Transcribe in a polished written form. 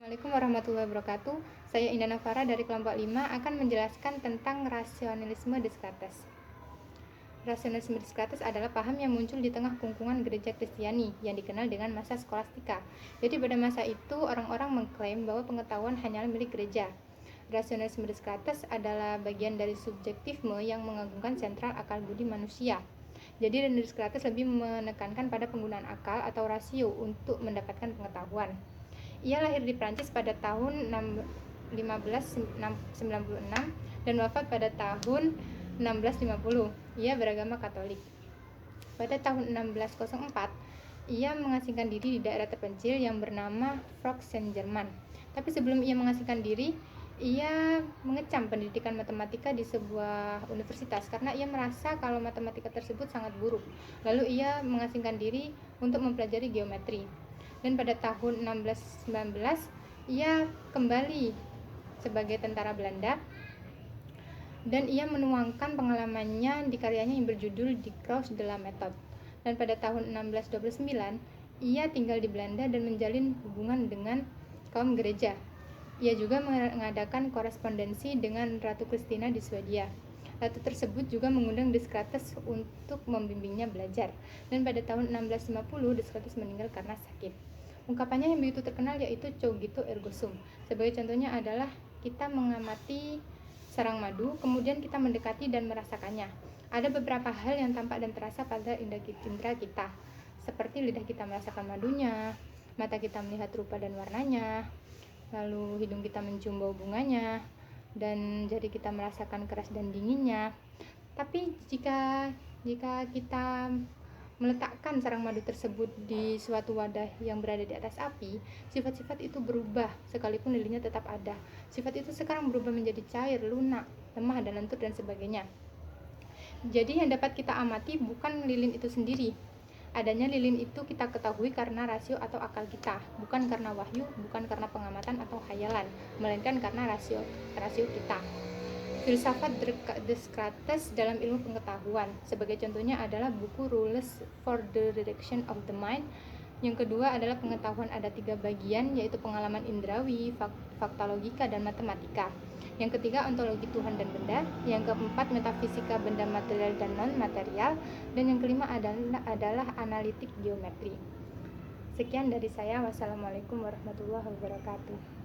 Assalamualaikum warahmatullahi wabarakatuh. Saya Indah Navara dari kelompok 5 akan menjelaskan tentang rasionalisme Descartes. Rasionalisme Descartes adalah paham yang muncul di tengah kungkungan gereja Kristiani yang dikenal dengan masa skolastika. Jadi pada masa itu orang-orang mengklaim bahwa pengetahuan hanyalah milik gereja. Rasionalisme Descartes adalah bagian dari subjektivisme yang mengagungkan sentral akal budi manusia. Jadi Descartes lebih menekankan pada penggunaan akal atau rasio untuk mendapatkan pengetahuan. Ia lahir di Prancis pada tahun 1596 dan wafat pada tahun 1650. Ia beragama Katolik. Pada tahun 1604, ia mengasingkan diri di daerah terpencil yang bernama Frogs Saint-Germain. Tapi sebelum ia mengasingkan diri, ia mengecam pendidikan matematika di sebuah universitas karena ia merasa kalau matematika tersebut sangat buruk. Lalu ia mengasingkan diri untuk mempelajari geometri. Dan pada tahun 1619 ia kembali sebagai tentara Belanda dan ia menuangkan pengalamannya di karyanya yang berjudul Die Cross de la Méthode. Dan pada tahun 1629 ia tinggal di Belanda dan menjalin hubungan dengan kaum gereja. Ia juga mengadakan korespondensi dengan Ratu Christina di Swedia. Ratu tersebut juga mengundang Descartes untuk membimbingnya belajar. Dan pada tahun 1650 Descartes meninggal karena sakit. Ungkapannya yang begitu terkenal yaitu cogito ergo sum. Sebagai contohnya adalah kita mengamati sarang madu, kemudian kita mendekati dan merasakannya. Ada beberapa hal yang tampak dan terasa pada indera kita, seperti lidah kita merasakan madunya, mata kita melihat rupa dan warnanya, lalu hidung kita mencium bau bunganya, dan jari kita merasakan keras dan dinginnya. Tapi jika kita meletakkan sarang madu tersebut di suatu wadah yang berada di atas api, sifat-sifat itu berubah sekalipun lilinnya tetap ada. Sifat itu sekarang berubah menjadi cair, lunak, lemah, dan lentur, dan sebagainya. Jadi yang dapat kita amati bukan lilin itu sendiri. Adanya lilin itu kita ketahui karena rasio atau akal kita, bukan karena wahyu, bukan karena pengamatan atau khayalan, melainkan karena rasio kita. Filsafat Descartes dalam ilmu pengetahuan, sebagai contohnya adalah buku Rules for the Direction of the Mind. Yang kedua adalah pengetahuan ada 3 bagian, yaitu pengalaman indrawi, fakta logika, dan matematika. Yang ketiga ontologi Tuhan dan benda. Yang keempat metafisika benda material dan non material. Dan yang kelima adalah analitik geometri. Sekian dari saya. Wassalamualaikum warahmatullahi wabarakatuh.